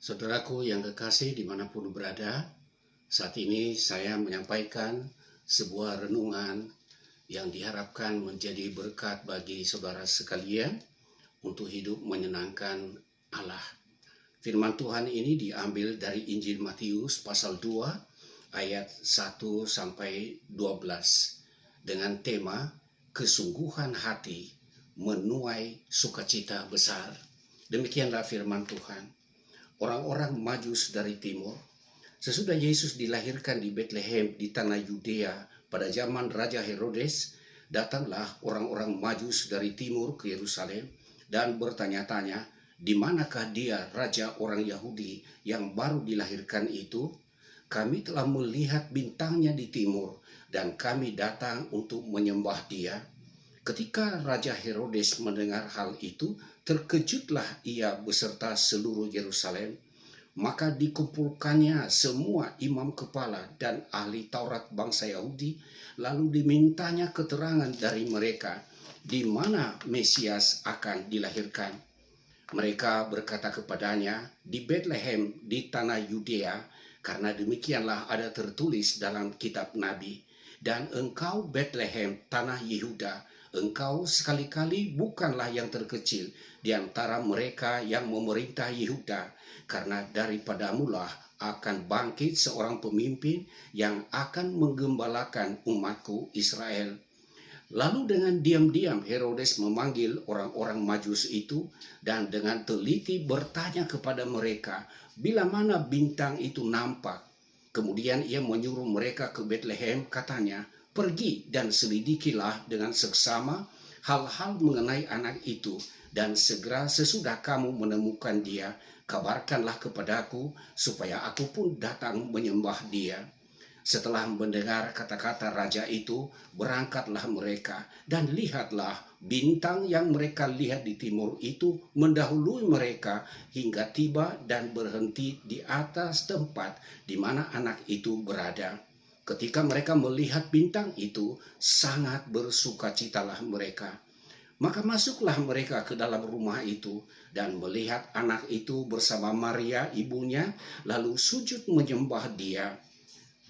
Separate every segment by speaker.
Speaker 1: Saudaraku yang kekasih dimanapun berada, saat ini saya menyampaikan sebuah renungan yang diharapkan menjadi berkat bagi saudara sekalian untuk hidup menyenangkan Allah. Firman Tuhan ini diambil dari Injil Matius pasal 2 ayat 1 sampai 12 dengan tema kesungguhan hati menuai sukacita besar. Demikianlah firman Tuhan. Orang-orang Majus dari timur, sesudah Yesus dilahirkan di Betlehem di tanah Yudea pada zaman Raja Herodes, datanglah orang-orang Majus dari timur ke Yerusalem dan bertanya-tanya, di manakah dia raja orang Yahudi yang baru dilahirkan itu? Kami telah melihat bintangnya di timur dan kami datang untuk menyembah dia. Ketika Raja Herodes mendengar hal itu, terkejutlah ia beserta seluruh Yerusalem. Maka dikumpulkannya semua imam kepala dan ahli Taurat bangsa Yahudi, lalu dimintanya keterangan dari mereka di mana Mesias akan dilahirkan. Mereka berkata kepadanya, di Betlehem di tanah Yudea, karena demikianlah ada tertulis dalam kitab Nabi. Dan engkau Betlehem tanah Yehuda, engkau sekali-kali bukanlah yang terkecil di antara mereka yang memerintah Yehuda, karena daripadamulah akan bangkit seorang pemimpin yang akan menggembalakan umatku Israel. Lalu dengan diam-diam Herodes memanggil orang-orang Majus itu dan dengan teliti bertanya kepada mereka, bila mana bintang itu nampak. Kemudian ia menyuruh mereka ke Betlehem, katanya, pergi dan selidikilah dengan seksama hal-hal mengenai anak itu, dan segera sesudah kamu menemukan dia, kabarkanlah kepadaku supaya aku pun datang menyembah dia. Setelah mendengar kata-kata raja itu, berangkatlah mereka, dan lihatlah bintang yang mereka lihat di timur itu mendahului mereka hingga tiba dan berhenti di atas tempat di mana anak itu berada. Ketika mereka melihat bintang itu, sangat bersukacitalah mereka. Maka masuklah mereka ke dalam rumah itu dan melihat anak itu bersama Maria ibunya, lalu sujud menyembah dia.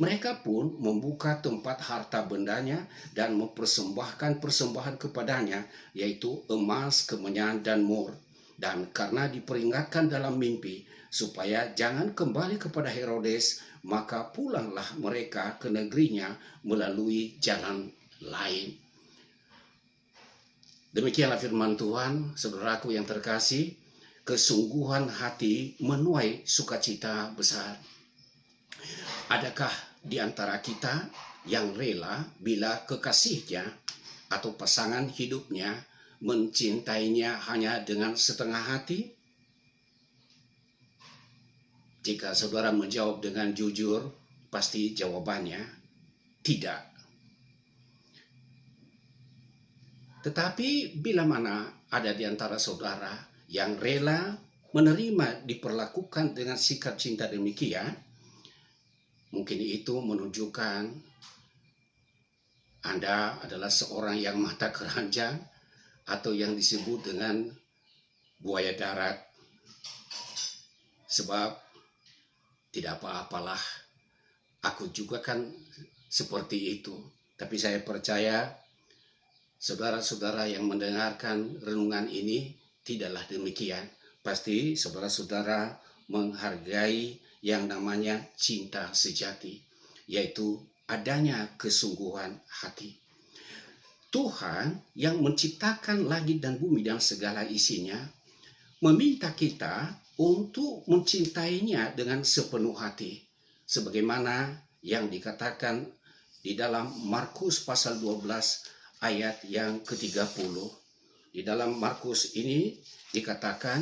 Speaker 1: Mereka pun membuka tempat harta bendanya dan mempersembahkan persembahan kepadanya, yaitu emas, kemenyan, dan mur. Dan karena diperingatkan dalam mimpi supaya jangan kembali kepada Herodes, maka pulanglah mereka ke negerinya melalui jalan lain. Demikianlah firman Tuhan, saudaraku yang terkasih, kesungguhan hati menuai sukacita besar. Adakah di antara kita yang rela bila kekasihnya atau pasangan hidupnya mencintainya hanya dengan setengah hati? Jika saudara menjawab dengan jujur, pasti jawabannya tidak. Tetapi bila mana ada di antara saudara yang rela menerima diperlakukan dengan sikap cinta demikian, mungkin itu menunjukkan Anda adalah seorang yang mata keranjang atau yang disebut dengan buaya darat. Sebab tidak apa-apalah, aku juga kan seperti itu. Tapi saya percaya saudara-saudara yang mendengarkan renungan ini tidaklah demikian. Pasti saudara-saudara menghargai yang namanya cinta sejati, yaitu adanya kesungguhan hati. Tuhan yang menciptakan langit dan bumi dan segala isinya meminta kita untuk mencintainya dengan sepenuh hati, sebagaimana yang dikatakan di dalam Markus pasal 12 ayat yang ke-30. Di dalam Markus ini dikatakan,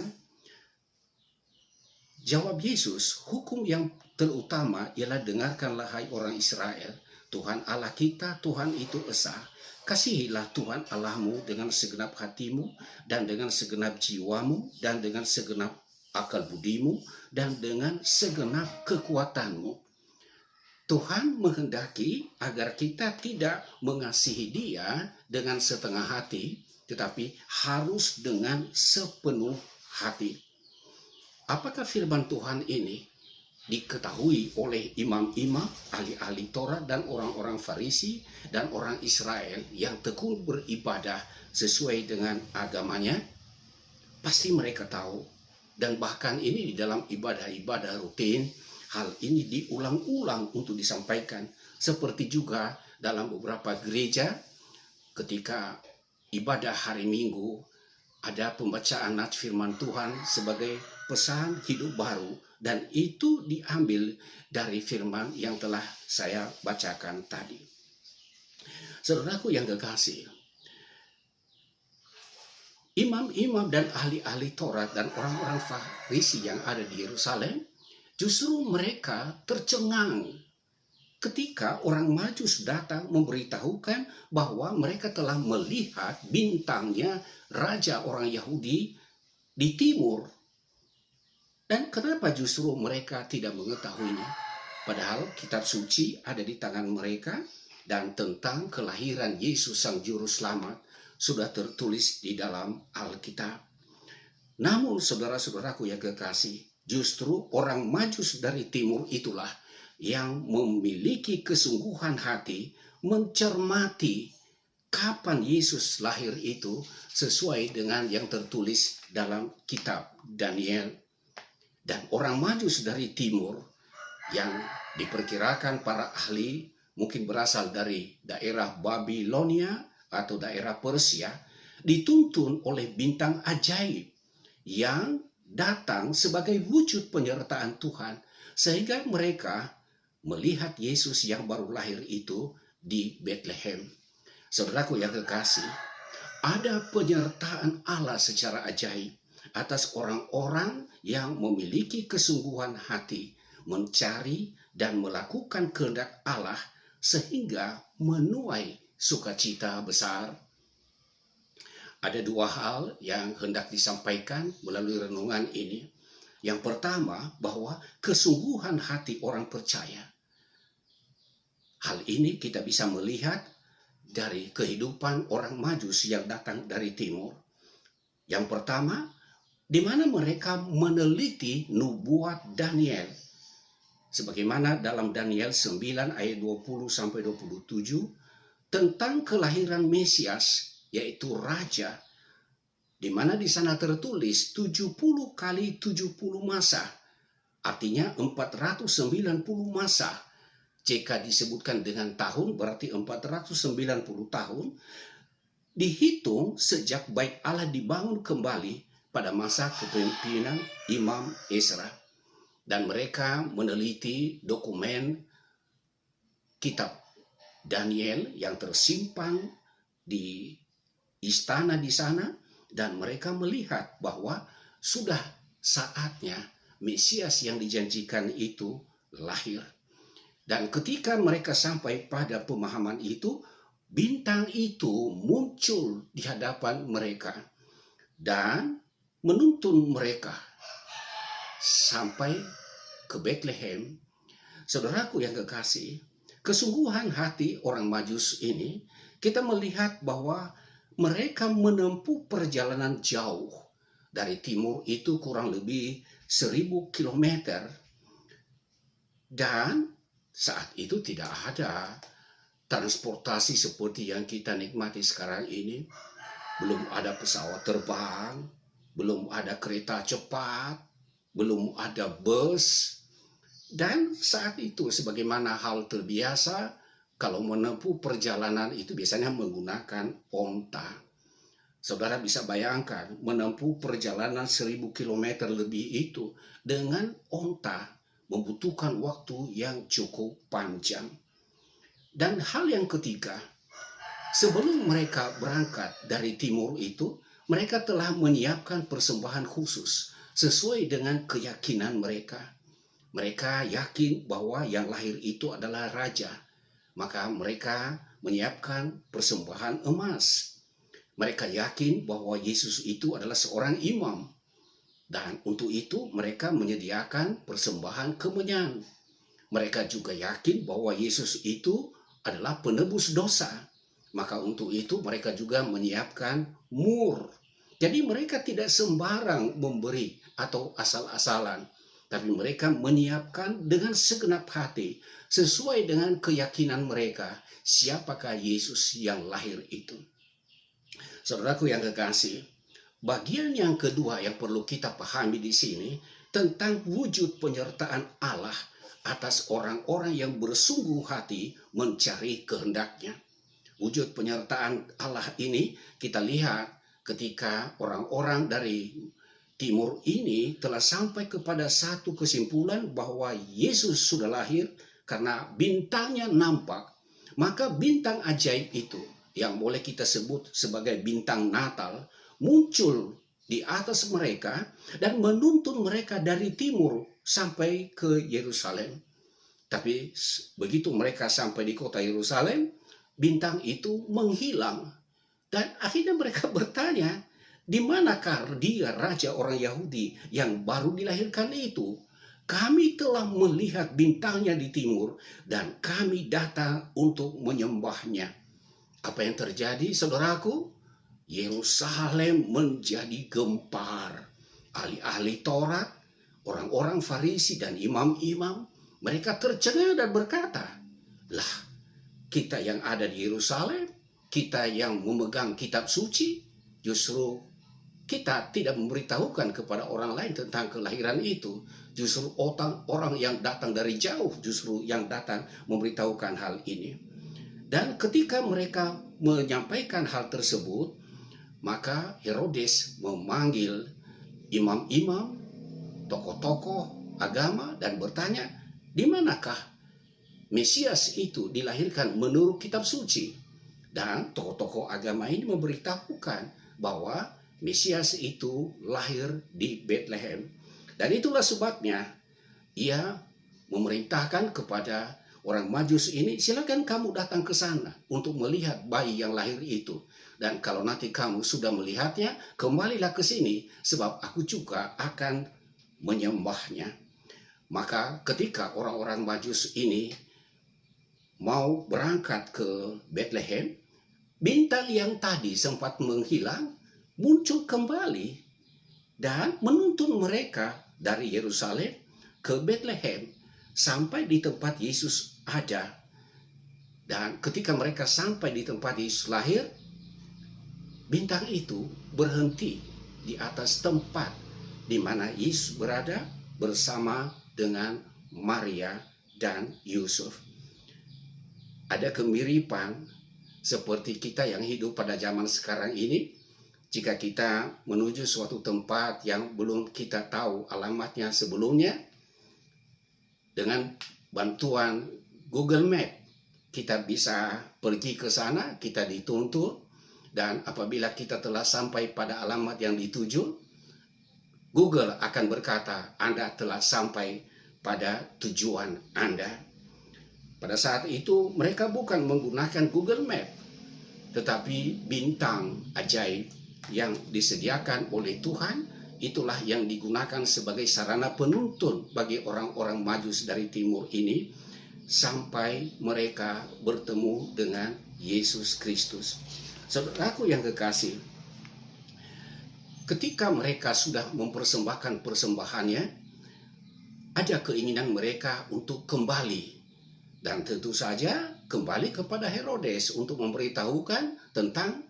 Speaker 1: jawab Yesus, hukum yang terutama ialah dengarkanlah hai orang Israel, Tuhan Allah kita, Tuhan itu esa. Kasihilah Tuhan Allahmu dengan segenap hatimu dan dengan segenap jiwamu dan dengan segenap akal budimu dan dengan segenap kekuatanmu. Tuhan menghendaki agar kita tidak mengasihi Dia dengan setengah hati, tetapi harus dengan sepenuh hati. apakah firman Tuhan ini diketahui oleh imam-imam, ahli-ahli Taurat, dan orang-orang Farisi, dan orang Israel yang tekun beribadah sesuai dengan agamanya? Pasti mereka tahu. Dan bahkan ini di dalam ibadah-ibadah rutin, hal ini diulang-ulang untuk disampaikan. Seperti juga dalam beberapa gereja, ketika ibadah hari Minggu, ada pembacaan nats firman Tuhan sebagai pesan hidup baru, dan itu diambil dari firman yang telah saya bacakan tadi. Saudaraku yang kekasih, imam-imam dan ahli-ahli Taurat dan orang-orang Farisi yang ada di Yerusalem, justru mereka tercengang ketika orang Majus datang memberitahukan bahwa mereka telah melihat bintangnya raja orang Yahudi di timur. Dan kenapa justru mereka tidak mengetahuinya? Padahal kitab suci ada di tangan mereka, dan tentang kelahiran Yesus Sang Juru Selamat sudah tertulis di dalam Alkitab. Namun saudara-saudaraku yang kekasih, justru orang Majus dari timur itulah yang memiliki kesungguhan hati mencermati kapan Yesus lahir itu sesuai dengan yang tertulis dalam kitab Daniel. Dan orang Majus dari timur yang diperkirakan para ahli mungkin berasal dari daerah Babilonia atau daerah Persia, dituntun oleh bintang ajaib yang datang sebagai wujud penyertaan Tuhan, sehingga mereka melihat Yesus yang baru lahir itu di Bethlehem. Saudaraku yang kekasih, ada penyertaan Allah secara ajaib atas orang-orang yang memiliki kesungguhan hati mencari dan melakukan kehendak Allah sehingga menuai sukacita besar. Ada dua hal yang hendak disampaikan melalui renungan ini. Yang pertama, bahwa kesungguhan hati orang percaya. Hal ini kita bisa melihat dari kehidupan orang Majus yang datang dari timur. Yang pertama, di mana mereka meneliti nubuat Daniel. Sebagaimana dalam Daniel 9 ayat 20 sampai 27 tentang kelahiran Mesias, yaitu raja, di mana di sana tertulis 70 kali 70 masa, artinya 490 masa. Jika disebutkan dengan tahun berarti 490 tahun, dihitung sejak Bait Allah dibangun kembali pada masa kepemimpinan Imam Ezra. Dan mereka meneliti dokumen kitab Daniel yang tersimpan di istana di sana, dan mereka melihat bahwa sudah saatnya Mesias yang dijanjikan itu lahir. Dan ketika mereka sampai pada pemahaman itu, bintang itu muncul di hadapan mereka dan menuntun mereka sampai ke Bethlehem. Saudaraku yang kekasih, kesungguhan hati orang Majus ini, kita melihat bahwa mereka menempuh perjalanan jauh dari timur itu kurang lebih 1000 kilometer. Dan saat itu tidak ada transportasi seperti yang kita nikmati sekarang ini. Belum ada pesawat terbang, belum ada kereta cepat, belum ada bus. Dan saat itu sebagaimana hal terbiasa, kalau menempuh perjalanan itu biasanya menggunakan onta. Saudara bisa bayangkan menempuh perjalanan 1000 km lebih itu dengan onta membutuhkan waktu yang cukup panjang. Dan hal yang ketiga, sebelum mereka berangkat dari timur itu, mereka telah menyiapkan persembahan khusus sesuai dengan keyakinan mereka. Mereka yakin bahwa yang lahir itu adalah raja. Maka mereka menyiapkan persembahan emas. Mereka yakin bahwa Yesus itu adalah seorang imam. Dan untuk itu mereka menyediakan persembahan kemenyan. Mereka juga yakin bahwa Yesus itu adalah penebus dosa. Maka untuk itu mereka juga menyiapkan mur Jadi mereka tidak sembarang memberi atau asal-asalan, tapi mereka menyiapkan dengan segenap hati sesuai dengan keyakinan mereka siapakah Yesus yang lahir itu. Saudaraku yang kekasih, bagian yang kedua yang perlu kita pahami di sini tentang wujud penyertaan Allah atas orang-orang yang bersungguh hati mencari kehendaknya. Wujud penyertaan Allah ini kita lihat ketika orang-orang dari timur ini telah sampai kepada satu kesimpulan bahwa Yesus sudah lahir karena bintangnya nampak. Maka bintang ajaib itu yang boleh kita sebut sebagai bintang Natal muncul di atas mereka dan menuntun mereka dari timur sampai ke Yerusalem. Tapi begitu mereka sampai di kota Yerusalem, bintang itu menghilang. Dan akhirnya mereka bertanya, di manakah dia raja orang Yahudi yang baru dilahirkan itu? Kami telah melihat bintangnya di timur dan kami datang untuk menyembahnya. Apa yang terjadi, saudaraku? Yerusalem menjadi gempar. Ahli-ahli Taurat, orang-orang Farisi dan imam-imam, mereka tercengang dan berkata, lah, kita yang ada di Yerusalem, kita yang memegang kitab suci, justru kita tidak memberitahukan kepada orang lain tentang kelahiran itu. Justru orang yang datang dari jauh justru yang datang memberitahukan hal ini. Dan ketika mereka menyampaikan hal tersebut, maka Herodes memanggil imam-imam, tokoh-tokoh agama dan bertanya, di manakah Mesias itu dilahirkan menurut kitab suci? Dan tokoh-tokoh agama ini memberitahukan bahwa Mesias itu lahir di Bethlehem. Dan itulah sebabnya ia memerintahkan kepada orang Majus ini, silakan kamu datang ke sana untuk melihat bayi yang lahir itu. Dan kalau nanti kamu sudah melihatnya, kembalilah ke sini sebab aku juga akan menyembahnya. Maka ketika orang-orang Majus ini mau berangkat ke Bethlehem, bintang yang tadi sempat menghilang muncul kembali dan menuntun mereka dari Yerusalem ke Bethlehem sampai di tempat Yesus ada. Dan ketika mereka sampai di tempat Yesus lahir, bintang itu berhenti di atas tempat di mana Yesus berada bersama dengan Maria dan Yusuf. Ada kemiripan seperti kita yang hidup pada zaman sekarang ini. Jika kita menuju suatu tempat yang belum kita tahu alamatnya sebelumnya, dengan bantuan Google Map, kita bisa pergi ke sana, kita dituntun, dan apabila kita telah sampai pada alamat yang dituju, Google akan berkata, Anda telah sampai pada tujuan Anda. Pada saat itu, mereka bukan menggunakan Google Map, tetapi bintang ajaib yang disediakan oleh Tuhan, itulah yang digunakan sebagai sarana penuntun bagi orang-orang Majus dari timur ini sampai mereka bertemu dengan Yesus Kristus. Saudaraku yang kekasih, ketika mereka sudah mempersembahkan persembahannya, ada keinginan mereka untuk kembali. Dan tentu saja kembali kepada Herodes untuk memberitahukan tentang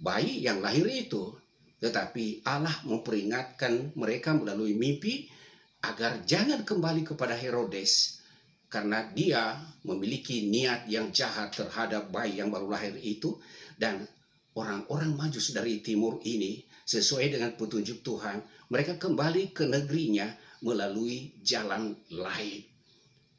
Speaker 1: bayi yang lahir itu. Tetapi Allah memperingatkan mereka melalui mimpi agar jangan kembali kepada Herodes, karena dia memiliki niat yang jahat terhadap bayi yang baru lahir itu. Dan orang-orang Majus dari timur ini, sesuai dengan petunjuk Tuhan, mereka kembali ke negerinya melalui jalan lain.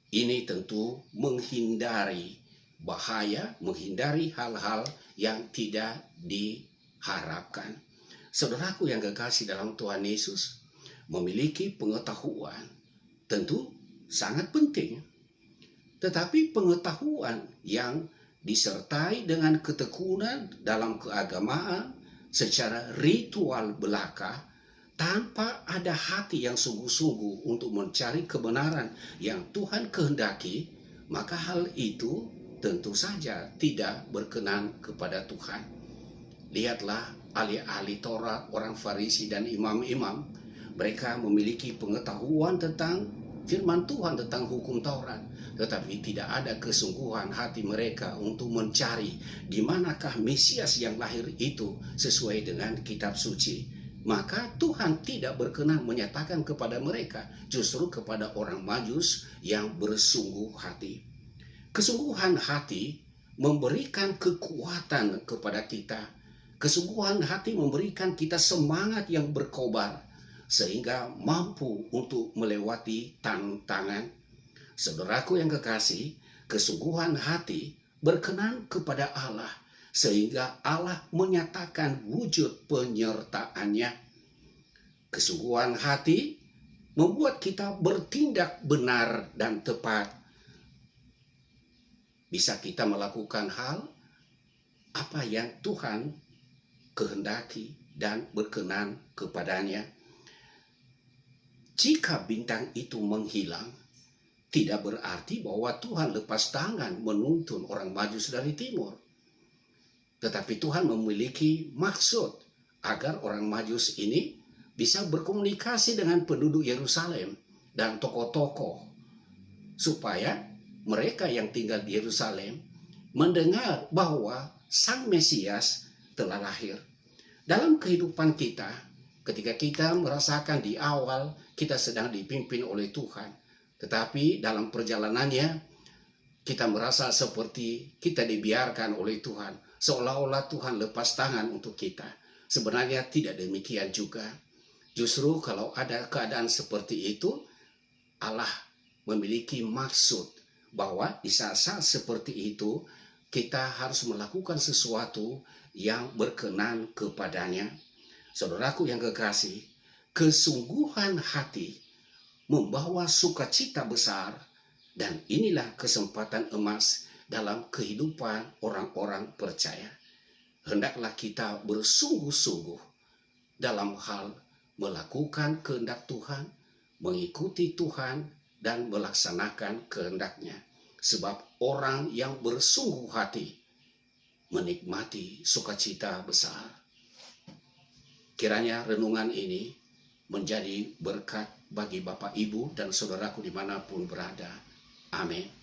Speaker 1: Ini tentu menghindari bahaya, menghindari hal-hal yang tidak diharapkan. Saudaraku yang kekasih dalam Tuhan Yesus, memiliki pengetahuan tentu sangat penting. Tetapi pengetahuan yang disertai dengan ketekunan dalam keagamaan secara ritual belaka, tanpa ada hati yang sungguh-sungguh untuk mencari kebenaran yang Tuhan kehendaki, maka hal itu tentu saja tidak berkenan kepada Tuhan. Lihatlah ahli-ahli Taurat, orang Farisi dan imam-imam, mereka memiliki pengetahuan tentang firman Tuhan, tentang hukum Taurat, tetapi tidak ada kesungguhan hati mereka untuk mencari di manakah Mesias yang lahir itu sesuai dengan kitab suci. Maka Tuhan tidak berkenan menyatakan kepada mereka, justru kepada orang Majus yang bersungguh hati. Kesungguhan hati memberikan kekuatan kepada kita. Kesungguhan hati memberikan kita semangat yang berkobar, sehingga mampu untuk melewati tantangan. Saudaraku yang kekasih, kesungguhan hati berkenan kepada Allah, sehingga Allah menyatakan wujud penyertaannya. Kesungguhan hati membuat kita bertindak benar dan tepat. Bisa kita melakukan hal apa yang Tuhan kehendaki dan berkenan kepadanya. Jika bintang itu menghilang, tidak berarti bahwa Tuhan lepas tangan menuntun orang Majus dari timur. Tetapi Tuhan memiliki maksud agar orang Majus ini bisa berkomunikasi dengan penduduk Yerusalem dan tokoh-tokoh, supaya mereka yang tinggal di Yerusalem mendengar bahwa Sang Mesias telah lahir. Dalam kehidupan kita, ketika kita merasakan di awal kita sedang dipimpin oleh Tuhan, tetapi dalam perjalanannya kita merasa seperti kita dibiarkan oleh Tuhan, seolah-olah Tuhan lepas tangan untuk kita. Sebenarnya tidak demikian juga. Justru kalau ada keadaan seperti itu, Allah memiliki maksud bahwa di saat-saat seperti itu kita harus melakukan sesuatu yang berkenan kepadanya. Saudaraku yang kekasih, kesungguhan hati membawa sukacita besar, dan inilah kesempatan emas dalam kehidupan orang-orang percaya. Hendaklah kita bersungguh-sungguh dalam hal melakukan kehendak Tuhan, mengikuti Tuhan, dan melaksanakan kehendaknya. Sebab orang yang bersungguh hati menikmati sukacita besar. Kiranya renungan ini menjadi berkat bagi Bapak, Ibu, dan saudaraku dimanapun berada. Amin.